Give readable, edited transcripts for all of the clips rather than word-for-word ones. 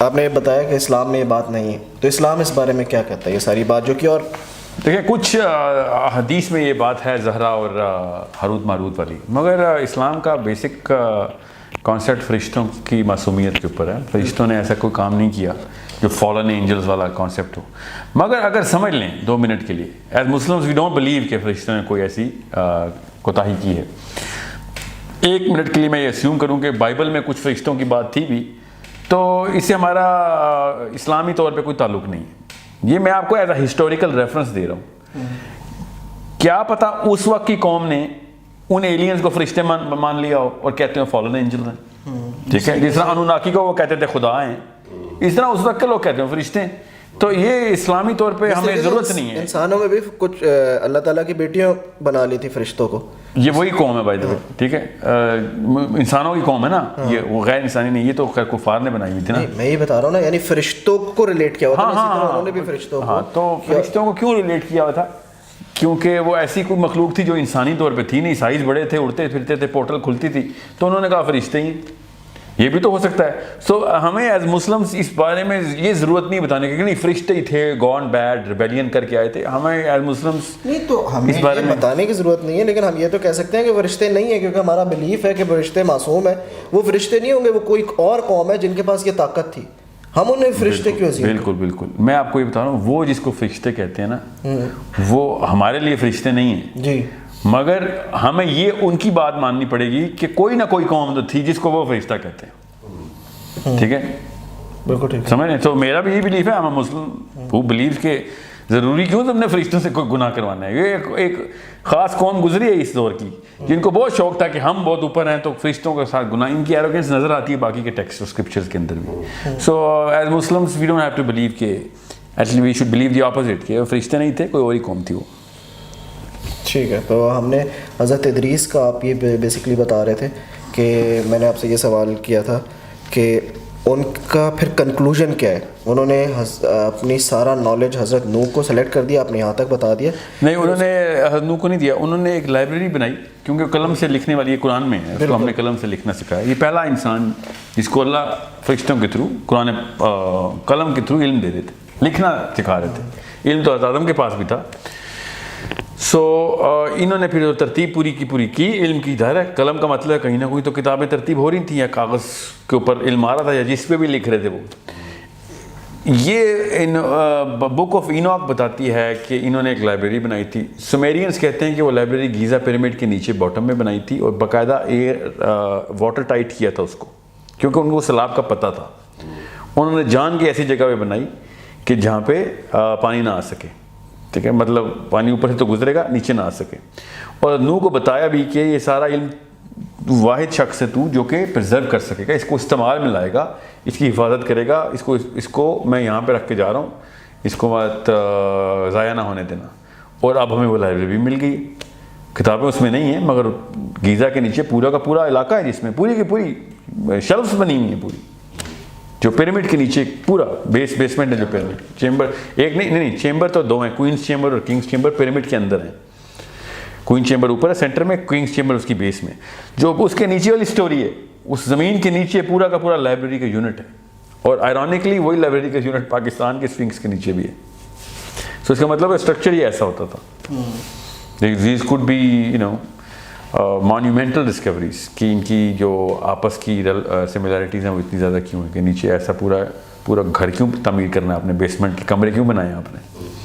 آپ نے بتایا کہ اسلام میں یہ بات نہیں ہے، تو اسلام اس بارے میں کیا کہتا ہے یہ ساری بات جو کہ؟ اور دیکھیں کچھ حدیث میں یہ بات ہے زہرا اور ہاروت ماروت والی، مگر اسلام کا بیسک کانسیپٹ فرشتوں کی معصومیت کے اوپر ہے. فرشتوں نے ایسا کوئی کام نہیں کیا جو فالن اینجلز والا کانسیپٹ ہو. مگر اگر سمجھ لیں 2 منٹ کے لیے، as Muslims we don't believe کہ فرشتوں نے کوئی ایسی کوتاہی کی ہے. 1 منٹ کے لیے میں یہ اسیوم کروں کہ بائبل میں کچھ فرشتوں کی بات تھی بھی، تو اس سے ہمارا اسلامی طور پہ کوئی تعلق نہیں ہے. یہ میں آپ کو ایز اے ہسٹوریکل ریفرنس دے رہا ہوں. کیا پتا اس وقت کی قوم نے ان ایلینز کو فرشتے مان لیا ہو اور کہتے ہیں فالن اینجل ہیں. ٹھیک ہے، جس طرح انوناکی کو وہ کہتے تھے خدا ہیں، اس طرح اس وقت کے لوگ کہتے ہیں فرشتے ہیں. تو یہ اسلامی طور پہ ہمیں ضرورت نہیں ہے. انسانوں میں بھی کچھ اللہ تعالیٰ کی بیٹیاں بنا لی تھی فرشتوں کو. یہ وہی قوم ہے بائی دا وے، ٹھیک ہے، انسانوں کی قوم ہے نا یہ، وہ غیر انسانی نہیں. یہ تو خیر کفار نے بنائی ہوئی تھی نا. میں یہ بتا رہا ہوں نا، یعنی فرشتوں کو ریلیٹ کیا ہوا تھا، اسی طرح انہوں نے بھی فرشتوں کو. تو فرشتوں کو کیوں ریلیٹ کیا ہوا تھا؟ کیونکہ وہ ایسی کوئی مخلوق تھی جو انسانی طور پہ تھی نہیں، سائز بڑے تھے، اڑتے پھرتے تھے، پورٹل کھلتی تھی، تو انہوں نے کہا فرشتے ہی. یہ بھی تو ہو سکتا ہے. سو ہمیں ایز مسلمس اس بارے میں یہ ضرورت نہیں بتانے کی کہ نہیں فرشتے ہی تھے، گون بیڈ ریبیلین کر کے آئے تھے. ہمیں ایز مسلمس نہیں، تو ہمیں اس بارے میں بتانے کی ضرورت نہیں ہے، لیکن ہم یہ تو کہہ سکتے ہیں کہ فرشتے نہیں ہیں، کیونکہ ہمارا بلیف ہے کہ فرشتے معصوم ہیں. وہ فرشتے نہیں ہوں گے، وہ کوئی اور قوم ہے جن کے پاس یہ طاقت تھی. ہم انہیں فرشتے کیوں عزیز؟ بالکل بالکل. میں آپ کو یہ بتا رہا ہوں، وہ جس کو فرشتے کہتے ہیں نا، وہ ہمارے لیے فرشتے نہیں ہیں جی، مگر ہمیں یہ ان کی بات ماننی پڑے گی کہ کوئی نہ کوئی قوم تو تھی جس کو وہ فرشتہ کہتے ہیں. ٹھیک ہے، بالکل ٹھیک سمجھ رہے. تو میرا بھی یہ بلیف ہے، ہم مسلم وہ بلیو کہ ضروری کیوں تم نے فرشتوں سے کوئی گناہ کروانا ہے. یہ ایک خاص قوم گزری ہے اس دور کی جن کو بہت شوق تھا کہ ہم بہت اوپر ہیں تو فرشتوں کے ساتھ گناہ. ان کی ایروگنس نظر آتی ہے باقی کے ٹیکسٹ اور اسکرپچرز کے اندر بھی. So as Muslims we don't have to believe کہ actually we should believe the opposite کہ فرشتے نہیں تھے، کوئی اور ہی قوم تھی وہ. ٹھیک ہے. تو ہم نے حضرت ادریس کا آپ یہ بیسکلی بتا رہے تھے کہ میں نے آپ سے یہ سوال کیا تھا کہ ان کا پھر کنکلوژن کیا ہے. انہوں نے اپنی سارا نالج حضرت نوح کو سلیکٹ کر دیا، آپ نے یہاں تک بتا دیا. نہیں، انہوں نے حضرت نوح کو نہیں دیا، انہوں نے ایک لائبریری بنائی، کیونکہ قلم سے لکھنے والی یہ قرآن میں ہے، اس کو ہم نے قلم سے لکھنا سکھایا. یہ پہلا انسان جس کو اللہ فرشتوں کے تھرو قرآن قلم کے تھرو علم دے دیتے، لکھنا سکھا رہے تھے. علم تو حضرت آدم کے پاس بھی تھا. سو انہوں نے پھر ترتیب پوری کی علم کی. ظاہر ہے قلم کا مطلب ہے کہیں نہ کہیں تو کتابیں ترتیب ہو رہی تھیں یا کاغذ کے اوپر علم آ رہا تھا یا جس پہ بھی لکھ رہے تھے وہ. یہ بک آف اینوک بتاتی ہے کہ انہوں نے ایک لائبریری بنائی تھی. سمیرینز کہتے ہیں کہ وہ لائبریری گیزا پیرامڈ کے نیچے باٹم میں بنائی تھی اور باقاعدہ واٹر ٹائٹ کیا تھا اس کو، کیونکہ ان کو سیلاب کا پتہ تھا. انہوں نے جان کی ایسی جگہ پہ بنائی کہ جہاں پہ پانی نہ آ سکے. ٹھیک ہے، مطلب پانی اوپر سے تو گزرے گا، نیچے نہ آ سکے. اور نوح کو بتایا بھی کہ یہ سارا علم واحد شخص ہے تو جو کہ پرزرو کر سکے گا، اس کو استعمال میں لائے گا، اس کی حفاظت کرے گا. اس کو میں یہاں پہ رکھ کے جا رہا ہوں، اس کو بات ضائع نہ ہونے دینا. اور اب ہمیں وہ لائبریری مل گئی. کتابیں اس میں نہیں ہیں مگر گیزا کے نیچے پورا کا پورا علاقہ ہے جس میں پوری کی پوری شیلفز بنی ہوئی ہیں. پوری جو پیرامڈ کے نیچے پورا بیسمنٹ ہے، جو پیرامڈ چیمبر ایک نہیں چیمبر تو 2 ہیں، کوئنز چیمبر اور کنگز چیمبر پیرامڈ کے اندر ہیں. کوئن چیمبر اوپر ہے سینٹر میں، کنگز چیمبر اس کی بیس میں. جو اس کے نیچے والی سٹوری ہے، اس زمین کے نیچے پورا کا پورا لائبریری کا یونٹ ہے. اور آئرونکلی وہی لائبریری کا یونٹ پاکستان کے اسفنکس کے نیچے بھی ہے. سو اس کا مطلب اسٹرکچر ہی ایسا ہوتا تھا. دیز کوڈ بی مانیومنٹل ڈسکوریز کہ ان کی جو آپس کی سملیرٹیز ہیں وہ اتنی زیادہ کیوں ہیں کہ نیچے ایسا پورا گھر کیوں تعمیر کرنا ہے آپ نے، بیسمنٹ کے کمرے کیوں بنائے آپ نے.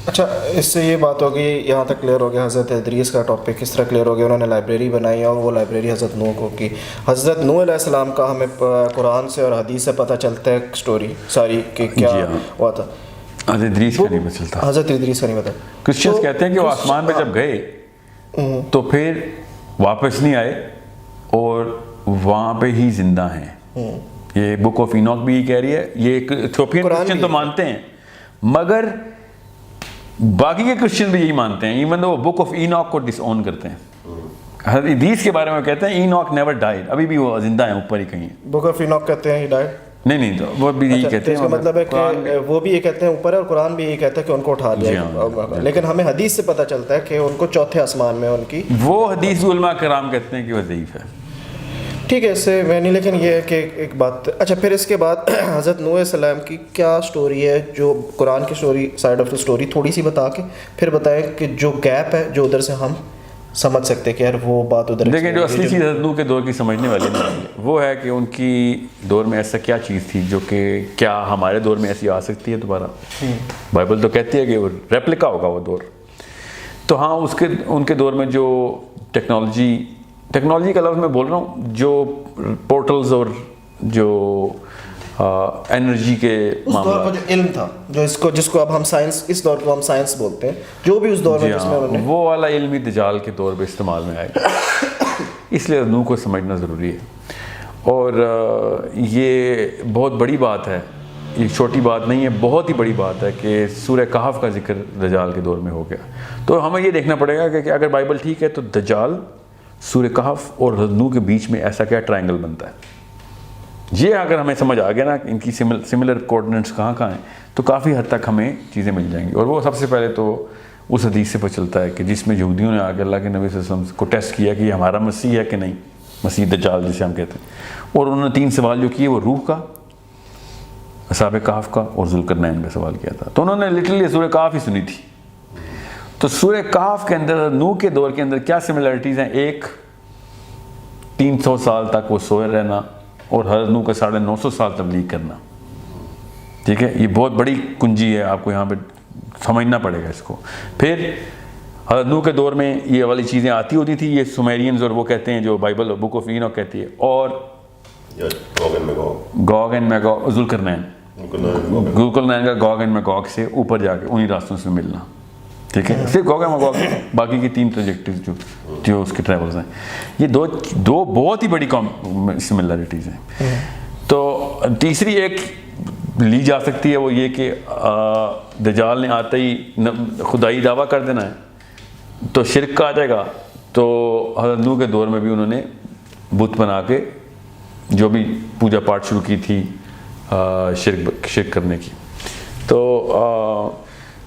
اچھا، اس سے یہ بات ہوگی، یہاں تک کلیئر ہو گیا. حضرت ادریس کا ٹاپک کس طرح کلیئر ہو گیا. انہوں نے لائبریری بنائی اور وہ لائبریری حضرت نوح کو کی. حضرت نوح علیہ السلام کا ہمیں قرآن سے اور حدیث سے پتہ چلتا ہے اسٹوری ساری کہ کیا ہوا تھا. حضرت ادریس کا نہیں چلتا. حضرت ادریس کا نہیں پتا. کرسچنس کہتے ہیں کہ وہ آسمان پہ جب گئے تو پھر واپس نہیں آئے اور وہاں پہ ہی زندہ ہیں. یہ بک آف اینوک بھی یہ کہہ رہی ہے. یہ ایتھوپین کرسچن تو مانتے ہیں مگر باقی کے کرسچن بھی یہی مانتے ہیں، ایون وہ بک آف اینوک کو ڈس اون کرتے ہیں. حضرت ادریس کے بارے میں کہتے ہیں اینوک نیور ڈائیڈ، ابھی بھی وہ زندہ ہیں اوپر ہی کہیں. بک آف اینوک کہتے ہیں ہی ڈائیڈ نہیں تو وہ بھی یہی کہتے ہیں. اس کا مطلب ہے کہ وہ بھی یہ کہتے ہیں اوپر ہے اور قرآن بھی یہی کہتا ہے کہ ان کو اٹھا لیا. لیکن ہمیں حدیث سے پتہ چلتا ہے کہ ان کو چوتھے آسمان میں ان کی. وہ حدیث علماء کرام کہتے ہیں کہ وہ ضعیف ہے. ٹھیک ہے اس سے میں نہیں, لیکن یہ ہے کہ ایک بات. اچھا پھر اس کے بعد حضرت نوح علیہ السلام کی کیا سٹوری ہے, جو قرآن کی story side of the story تھوڑی سی بتا کے پھر بتائیں کہ جو گیپ ہے جو ادھر سے ہم سمجھ سکتے ہیں کہ یار وہ بات ادھر. دیکھیں جو اصلی چیز حضرت نوح کے دور کی سمجھنے والی نہیں ہے وہ ہے کہ ان کی دور میں ایسا کیا چیز تھی جو کہ کیا ہمارے دور میں ایسی آ سکتی ہے دوبارہ. بائبل تو کہتی ہے کہ وہ ریپلیکا ہوگا وہ دور. تو ہاں ان کے دور میں جو ٹیکنالوجی کا لفظ میں بول رہا ہوں, جو پورٹلز اور جو انرجی کے معاملات, جو علم تھا جو جس کو اب ہم سائنس, اس دور کو ہم سائنس بولتے ہیں, جو بھی اس دور میں جس میں انہوں نے وہ والا علمی دجال کے طور پہ استعمال میں آئے گا. اس لیے نوح کو سمجھنا ضروری ہے. اور یہ بہت بڑی بات ہے, یہ چھوٹی بات نہیں ہے, بہت ہی بڑی بات ہے کہ سورہ کہف کا ذکر دجال کے دور میں ہو گیا. تو ہمیں یہ دیکھنا پڑے گا کہ اگر بائبل ٹھیک ہے تو دجال, سورہ کہف اور نوح کے بیچ میں ایسا کیا ٹرائنگل بنتا ہے. یہ اگر ہمیں سمجھ آ گیا نا ان کی سملر کوآرڈینیٹس کہاں ہیں, تو کافی حد تک ہمیں چیزیں مل جائیں گی. اور وہ سب سے پہلے تو اس حدیث سے پتہ چلتا ہے کہ جس میں یہودیوں نے آ کے اللہ کے نبی صلی اللہ علیہ وسلم کو ٹیسٹ کیا کہ یہ ہمارا مسیح ہے کہ نہیں, مسیح دجال جسے ہم کہتے ہیں. اور انہوں نے 3 سوال جو کیے وہ روح کا, اصحاب کہف کا اور ذوالقرنین کا سوال کیا تھا. تو انہوں نے لٹرلی سورہ کہف ہی سنی تھی. تو سورہ کہف کے اندر نوح کے دور کے اندر کیا سملرٹیز ہیں. ایک 300 سال تک وہ سوئے رہنا اور حضرت نوح کا 950 سال تبلیغ کرنا. ٹھیک ہے, یہ بہت بڑی کنجی ہے, آپ کو یہاں پہ سمجھنا پڑے گا اس کو. پھر حضرت نوح کے دور میں یہ والی چیزیں آتی ہوتی تھی, یہ سومیرینز اور وہ کہتے ہیں جو بائبل بک آف اینوک کہتی ہے, اور گوگ اینڈ میگوگ, ذوالقرنین کا گوگ اینڈ میگوگ سے اوپر جا کے انہی راستوں سے ملنا. ٹھیک ہے, صرف گوگ اینڈ میگوگ, باقی کی 3 ٹریجیکٹریز جو اس کے ٹریولز ہیں, یہ دو بہت ہی بڑی سملرٹیز ہیں. تو تیسری ایک لی جا سکتی ہے وہ یہ کہ دجال نے آتے ہی خدائی دعویٰ کر دینا ہے تو شرک کا آ جائے گا. تو حضرت نوح کے دور میں بھی انہوں نے بت بنا کے جو بھی پوجا پاٹ شروع کی تھی شرک کرنے کی. تو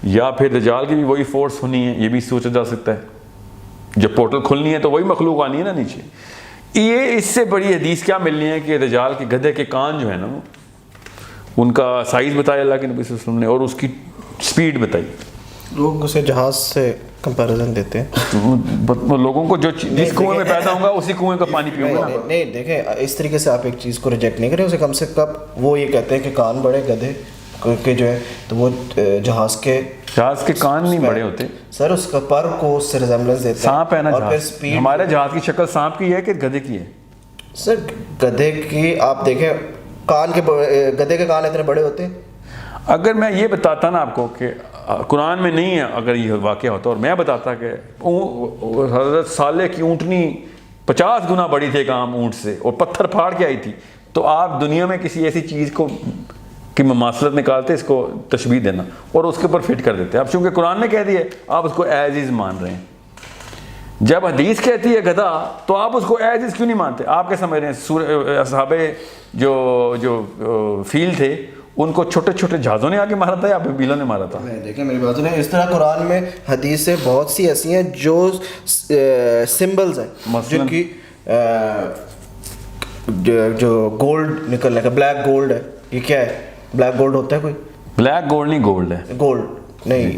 یا پھر دجال کی بھی وہی فورس ہونی ہے, یہ بھی سوچا جا سکتا ہے. جب پورٹل کھلنی ہے تو وہی مخلوق آنی ہے نا نیچے. یہ اس سے بڑی حدیث کیا ملنی ہے کہ دجال کے گدھے کے کان جو ہے نا, ان کا سائز بتایا اللہ کے نبی صلی اللہ علیہ وسلم نے, اور اس کی سپیڈ بتائی. لوگ اسے جہاز سے کمپیریزن دیتے ہیں. لوگوں کو جو جس کنویں میں پیدا ہوں گا اسی کنویں کا پانی پیوں گا. نہیں دیکھیں, اس طریقے سے آپ ایک چیز کو ریجیکٹ نہیں کریں, اسے کم سے کم وہ یہ کہتے ہیں کہ کان بڑے گدھے کے جو ہے, تو وہ جہاز کے کان نہیں بڑے ہوتے سر, اس کا پر کو اس سے ریزمبلنس دیتا ہے. سانپ ہے نا جہاز, ہمارے جہاز کی شکل سانپ کی ہے کہ گدھے کی ہے؟ سر گدھے کی آپ دیکھیں کان کے, گدھے کے کان اتنے بڑے ہوتے ہیں. اگر میں یہ بتاتا نا آپ کو کہ قرآن میں نہیں ہے, اگر یہ واقعہ ہوتا اور میں بتاتا کہ حضرت صالح کی اونٹنی 50 گنا بڑی تھی ایک عام اونٹ سے اور پتھر پھاڑ کے آئی تھی, تو آپ دنیا میں کسی ایسی چیز کو کی مماثلت نکالتے, اس کو تشبیہ دینا اور اس کے اوپر فٹ کر دیتے. اب چونکہ قرآن نے کہہ دیا آپ اس کو ایز از مان رہے ہیں. جب حدیث کہتی ہے گدھا تو آپ اس کو ایز از کیوں نہیں مانتے؟ آپ کیا سمجھ رہے ہیں اصحاب جو فیل تھے ان کو چھوٹے چھوٹے جہازوں نے آ کے مارا تھا یا بیلوں نے مارا تھا؟ دیکھیں میری بات سنیں, اس طرح قرآن میں حدیثیں بہت سی ایسی ہیں جو سمبلز ہیں, جن کی جو گولڈ نکلنے کا, بلیک گولڈ ہے, یہ کیا ہے؟ بلیک گولڈ ہوتا ہے کوئی؟ بلیک گولڈ نہیں, گولڈ ہے. گولڈ نہیں,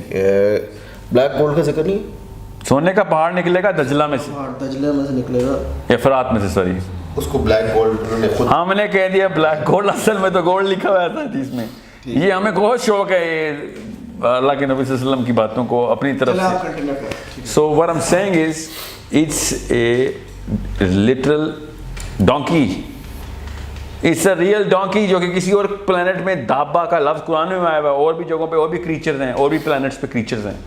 بلیک گولڈ کا ذکر نہیں. سونے کا پہاڑ نکلے گا دجلہ میں سے, دجلہ میں سے نکلے گا, افرات میں سے, سوری اس کو بلیک گولڈ. ہم نے کہہ دیا بلیک گولڈ, اصل میں تو گولڈ لکھا ہوا تھا حدیث میں. یہ ہمیں بہت شوق ہے اللہ کے نبی صلی اللہ علیہ وسلم کی باتوں کو اپنی طرف سے. سو what I'm saying is it's a literal donkey. It's a real donkey جو کہ کسی اور پلانٹ میں دابا کا لفظ قرآن میں آیا ہوا ہے, اور بھی جگہوں پہ اور بھی کریچرز ہیں, اور بھی پلانٹس پہ کریچرز ہیں.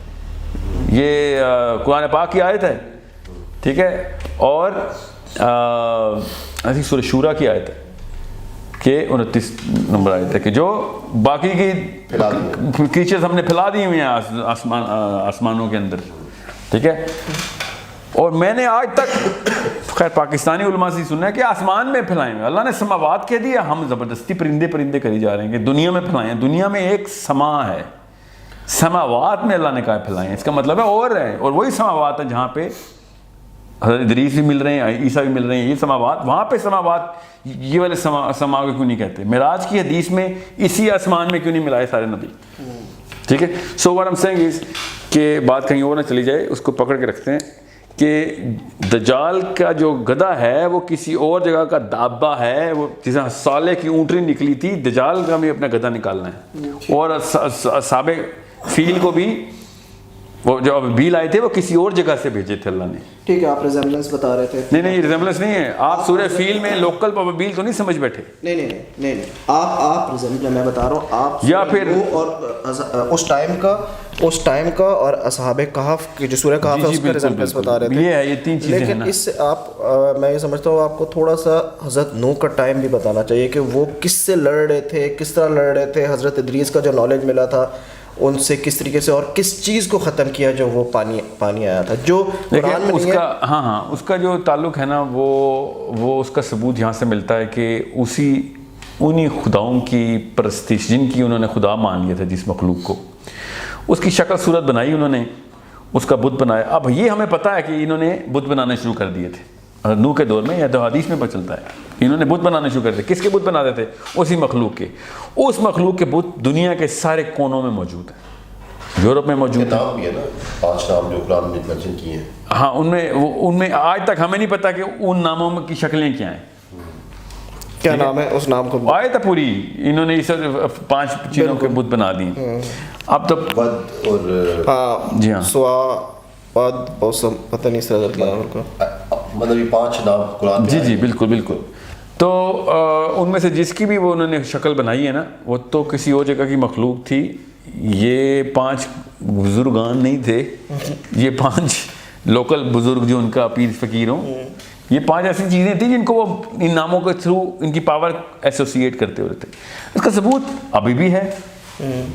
یہ قرآن پاک کی آیت ہے, ٹھیک ہے. اور ایسی سورہ شورا کی آیت ہے کہ 29 نمبر آیت ہے کہ جو باقی کی کریچرز ہم نے پھیلا دی ہوئی ہیں آسمانوں کے اندر, ٹھیک ہے. اور میں نے آج تک خیر پاکستانی علماء سے سنا ہے کہ آسمان میں پھیلائیں گے. اللہ نے سماوات کہہ دیا, ہم زبردستی پرندے کری جا رہے ہیں کہ دنیا میں پھیلائیں. دنیا میں ایک سما ہے, سماوات میں اللہ نے کہا پھیلائیں, اس کا مطلب ہے اور ہے, اور وہی سماوات ہے جہاں پہ حضرت ادریس بھی مل رہے ہیں, عیسیٰ بھی مل رہے ہیں, یہ سماوات, وہاں پہ سماوات یہ والے سما کو کیوں نہیں کہتے؟ معراج کی حدیث میں اسی آسمان میں کیوں نہیں ملائے سارے نبی؟ ٹھیک ہے. So what I am seeing is کہ بات کہیں اور نہ چلی جائے, اس کو پکڑ کے رکھتے ہیں کہ دجال کا جو گدھا ہے وہ کسی اور جگہ کا دابہ ہے. وہ جیسے صالح کی اونٹنی نکلی تھی, دجال کا بھی اپنا گدھا نکالنا ہے. اور اصحاب فیل کو بھی, وہ جو ابیل آئے تھے وہ کسی اور جگہ سے بھیجے تھے اللہ نے. ٹھیک ہے, آپ ریزمبلنس بتا رہے تھے. نہیں ریزمبلنس نہیں ہے, آپ سورہ فیل میں لوکل ابیل تو نہیں سمجھ بیٹھے. نہیں, آپ ریزمبلنس میں بتا رہا ہوں, آپ یا پھر اور اس ٹائم کا اور اصحاب کہف کی جو سورہ کہف ہے اس کا ریزمبلنس بتا رہے تھے. یہ ہے, یہ تین چیزیں ہیں. لیکن اس سے آپ, میں یہ سمجھتا ہوں آپ کو تھوڑا سا حضرت نوح کا ٹائم بھی بتانا چاہیے کہ وہ کس سے لڑ رہے تھے, کس طرح لڑ رہے تھے. حضرت ادریس کا جو نالج ملا تھا ان سے کس طریقے سے, اور کس چیز کو ختم کیا جو وہ پانی آیا تھا, جو قرآن میں نہیں ہے. ہاں اس کا جو تعلق ہے نا, وہ اس کا ثبوت یہاں سے ملتا ہے کہ انہی خداؤں کی پرستش جن کی انہوں نے خدا مان لیا تھا, جس مخلوق کو, اس کی شکل صورت بنائی انہوں نے, اس کا بت بنایا. اب یہ ہمیں پتہ ہے کہ انہوں نے بت بنانے شروع کر دیے تھے نوح کے دور میں, یا تو حدیث میں پتہ چلتا ہے انہوں نے بت بنانے شروع کر دیے. کس کے بت بناتے تھے؟ اسی مخلوق کے. اس مخلوق کے بت دنیا کے سارے کونوں میں موجود ہیں, یورپ میں موجود ہیں. نام بھی ہے نا 5 نام جو قرآن میں مینشن کیے ہیں. ہاں, ان میں آج تک ہمیں نہیں پتا کہ ان ناموں کی شکلیں کیا ہیں. کیا نام ہے اس نام کو؟ آئے تو پوری انہوں نے 5 چیزوں کے بت بنا دیے. اب تو ود اور جی ہاں سوا پد اوسم, پتہ نہیں اس طرح کا کو, مطلب یہ 5 نام قرآن میں. جی بالکل. تو ان میں سے جس کی بھی وہ انہوں نے شکل بنائی ہے نا, وہ تو کسی اور جگہ کی مخلوق تھی. یہ 5 بزرگان نہیں تھے, یہ 5 لوکل بزرگ جو ان کا پیر فقیر ہوں, یہ 5 ایسی چیزیں تھیں جن کو وہ ان ناموں کے تھرو ان کی پاور ایسوسیٹ کرتے ہوتے تھے. اس کا ثبوت ابھی بھی ہے.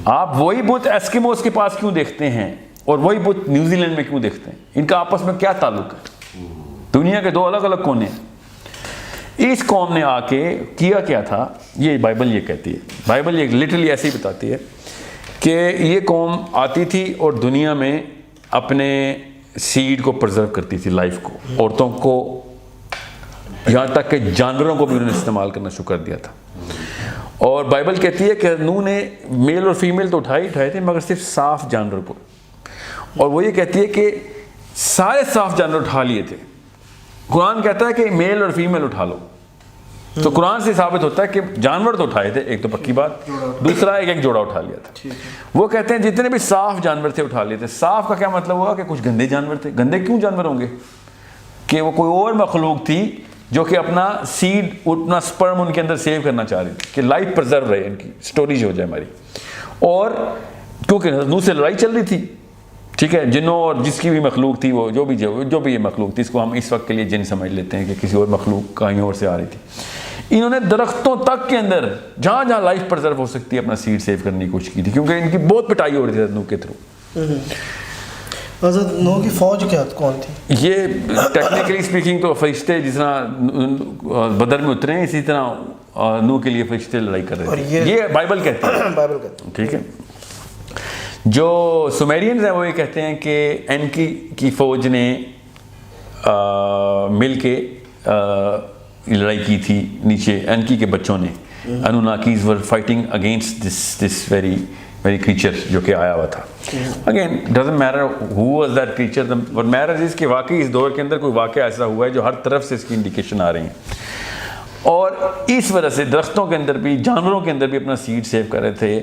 آپ وہی بت ایسکیموز کے پاس کیوں دیکھتے ہیں اور وہی بت نیوزی لینڈ میں کیوں دیکھتے ہیں؟ ان کا آپس میں کیا تعلق ہے؟ دنیا کے 2 الگ الگ کونے ہیں. اس قوم نے آ کے کیا تھا, یہ بائبل یہ کہتی ہے, بائبل یہ لٹرلی ایسے ہی بتاتی ہے کہ یہ قوم آتی تھی اور دنیا میں اپنے سیڈ کو پرزرو کرتی تھی, لائف کو, عورتوں کو, یہاں تک کہ جانوروں کو بھی انہوں نے استعمال کرنا شروع کر دیا تھا. اور بائبل کہتی ہے کہ نوح نے میل اور فیمیل تو اٹھائے تھے, مگر صرف صاف جانور کو. اور وہ یہ کہتی ہے کہ سارے صاف جانور اٹھا لیے تھے. قرآن کہتا ہے کہ میل اور فیمیل اٹھا لو. تو قرآن سے ثابت ہوتا ہے کہ جانور تو اٹھائے تھے, ایک تو پکی بات, دوسرا ایک جوڑا اٹھا لیا تھا. وہ کہتے ہیں جتنے بھی صاف جانور تھے اٹھا لیے تھے. صاف کا کیا مطلب ہوا کہ کچھ گندے جانور تھے. گندے کیوں جانور ہوں گے؟ کہ وہ کوئی اور مخلوق تھی جو کہ اپنا سیڈ, اپنا سپرم ان کے اندر سیو کرنا چاہ رہی تھی کہ لائف پرزرو رہے, ان کی سٹوریج ہو جائے ہماری. اور کیونکہ نوح سے لڑائی چل رہی تھی, ٹھیک ہے, جنوں اور جس کی بھی مخلوق تھی, وہ جو بھی یہ مخلوق تھی, اس کو ہم اس وقت کے لیے جن سمجھ لیتے ہیں کہ کسی اور مخلوق کہیں اور سے آ رہی تھی. انہوں نے درختوں تک کے اندر جہاں لائف پرزرو ہو سکتی ہے اپنا سیڈ سیو کرنے کی کوشش کی تھی, کیونکہ ان کی بہت پٹائی ہو رہی تھی نوح کے تھرو. حضرت نوح کی فوج کیا کون تھی؟ یہ ٹیکنیکلی اسپیکنگ تو فرشتے جس طرح بدر میں اترے ہیں, اسی طرح نوح کے لیے فرشتے لڑائی کر رہے تھے. یہ بائبل کہتی ہے, ٹھیک ہے. جو سومیرینز ہیں وہ یہ کہتے ہیں کہ اینکی کی فوج نے مل کے لڑائی کی تھی نیچے. اینکی کے بچوں نے, Anunnakis were fighting against this very creature جو کہ آیا ہوا تھا. Again doesn't matter who was that creature, what matters is کہ واقعی اس دور کے اندر کوئی واقعہ ایسا ہوا ہے جو ہر طرف سے اس کی انڈیکیشن آ رہی ہیں. اور اس وجہ سے درختوں کے اندر بھی, جانوروں کے اندر بھی اپنا سیڈ سیو کر رہے تھے,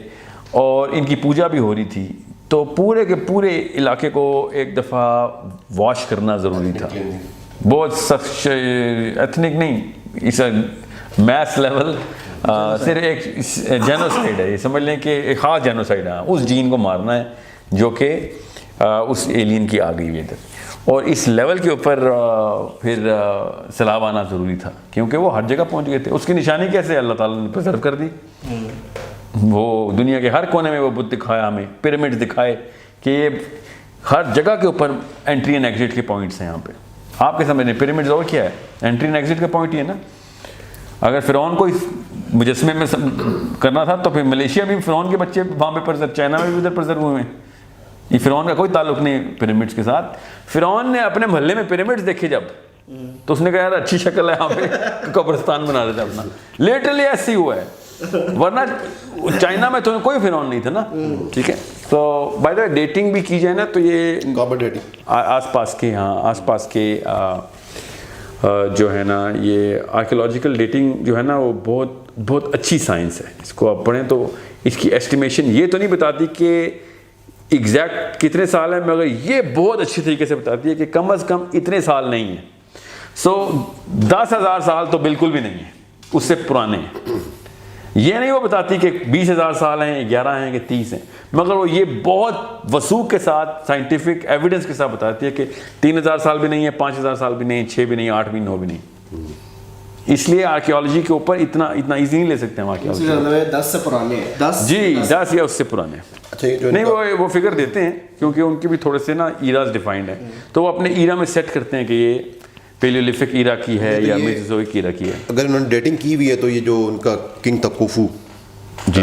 اور ان کی پوجا بھی ہو رہی تھی. تو پورے کے پورے علاقے کو ایک دفعہ واش کرنا ضروری تھا. بہت سخت ایتھنک نہیں, اس میس لیول, صرف ایک جینوسائڈ ہے, یہ سمجھ لیں کہ ایک خاص جینوسائڈ ہے. اس جین کو مارنا ہے جو کہ اس ایلین کی آ گئی ہوئی ادھر, اور اس لیول کے اوپر پھر سیلاب آنا ضروری تھا, کیونکہ وہ ہر جگہ پہنچ گئے تھے. اس کی نشانی کیسے اللہ تعالیٰ نے پرزرو کر دی. وہ دنیا کے ہر کونے میں وہ بت دکھایا ہمیں, پیرامڈ دکھائے کہ یہ ہر جگہ کے اوپر انٹری اینڈ ایگزٹ کے پوائنٹس ہیں. یہاں پہ آپ کے سمجھ لیں پیرامڈز اور کیا ہے, انٹری اینڈ ایگزٹ کا پوائنٹ ہی ہے نا. اگر فرعون کو مجسمے میں کرنا تھا تو پھر ملیشیا بھی فرعون کے بچے وہاں پہ پرزر, چائنا میں بھی ادھر پرزر ہوئے ہیں. یہ فرعون کا کوئی تعلق نہیں پیرامڈس کے ساتھ. فرعون نے اپنے محلے میں پیرامڈس دیکھے جب تو اس نے کہا یار اچھی شکل ہے یہاں پہ قبرستان بنا دیتا اپنا. لیٹرلی ایسے ہی ہوا ہے, ورنہ چائنا میں تو کوئی فرعون نہیں تھا نا. ٹھیک ہے, تو بائی دا وے ڈیٹنگ بھی کی جائے نا تو یہ کابر ڈیٹنگ آس پاس کے آس پاس کے جو ہے نا یہ آرکیولوجیکل ڈیٹنگ جو ہے نا وہ بہت بہت اچھی سائنس ہے. اس کو آپ پڑھیں تو اس کی ایسٹیمیشن یہ تو نہیں بتاتی کہ ایگزیکٹ کتنے سال ہیں, مگر یہ بہت اچھی طریقے سے بتاتی ہے کہ کم از کم اتنے سال نہیں ہیں. سو 10,000 سال تو بالکل بھی نہیں ہے, اس سے پرانے ہیں. یہ نہیں وہ بتاتی کہ 20,000 سال ہیں, 11 ہیں کہ 30 ہیں, مگر وہ یہ بہت وثوق کے ساتھ سائنٹیفک ایویڈنس کے ساتھ بتاتی ہے کہ 3,000 سال بھی نہیں ہے, 5,000 سال بھی نہیں, 6 بھی نہیں, 8 بھی, 9 بھی نہیں. اس لیے آرکیولوجی کے اوپر اتنا ایزی نہیں لے سکتے ہم آرکیولوجی. 10 سے پرانے ہیں, 10 جی 10 یا اس سے پرانے. نہیں وہ فگر دیتے ہیں کیونکہ ان کے بھی تھوڑے سے نا ایراز ڈیفائنڈ ہیں, تو وہ اپنے ایرا میں سیٹ کرتے ہیں کہ یہ پیلیولتھک ایرا کی ہے یا میزوزوئک ایرا کی ہے. اگر انہوں نے ڈیٹنگ کی ہوئی ہے تو یہ جو ان کا کنگ تھا کوفو, جی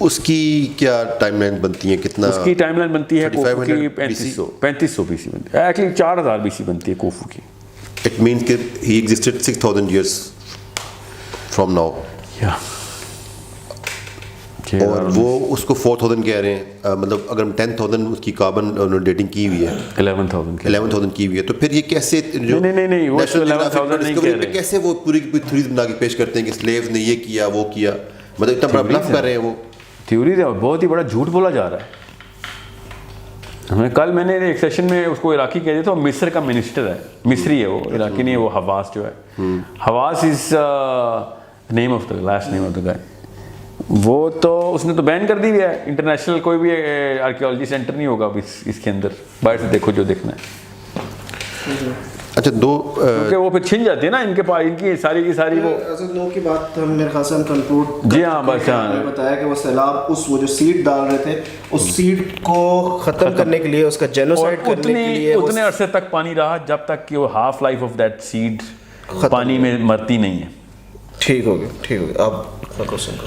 اس کی کیا ٹائم لائن بنتی ہے, کتنا اس کی ٹائم لائن بنتی ہے کوفو کی 3500 BC بنتی ہے, ایکچولی 4000 BC بنتی ہے کوفو کی. اٹ مینس کہ ہی ایگزسٹڈ 6,000 ایئرس فرام ناؤ. اور وہ اس کو 4,000 کہہ رہے ہیں, مطلب اگر 10,000 اس کی کاربن ڈیٹنگ کی ہوئی ہے, 11,000 کی ہوئی ہے, تو پھر یہ کیسے نہیں وہ 11,000 نہیں کہہ رہے, کیسے وہ پوری تھیوریز بنا کے پیش کرتے ہیں کہ سلیوز نے یہ کیا وہ کیا, مطلب اتنا بڑا بلف کر رہے ہیں. وہ تھیوریز ہے, بہت ہی بڑا جھوٹ بولا جا رہا ہے. ہمیں کل میں نے ایک سیشن میں اس کو عراقی کہہ دیا تھا, وہ مصر کا منسٹر ہے, مصری ہے وہ, عراقی نہیں ہے وہ. حواس جو ہے, حواس is name of the last name of the guy. وہ تو اس نے تو بین کر دی ہوئی ہے, انٹرنیشنل کوئی بھی آرکیولوجی سینٹر نہیں ہوگا اب اس کے اندر, باہر سے دیکھو جو دیکھنا ہے. اچھا دو کیونکہ وہ پھر چھن جاتی ہے نا ان کے پاس, ان کی ساری وہ نو کی بات ہم میرے خیال سے ہم کنکلوڈ. جی ہاں بس بتایا کہ وہ سیلاب وہ جو سیڈ ڈال رہے تھے, اس سیڈ کو ختم کرنے کے لیے, اس کا جینوسائڈ کرنے کے لیے اتنے عرصے تک پانی رہا جب تک کہ وہ half life of that seed پانی میں مرتی نہیں ہے. ٹھیک ہو گیا اب کوشچن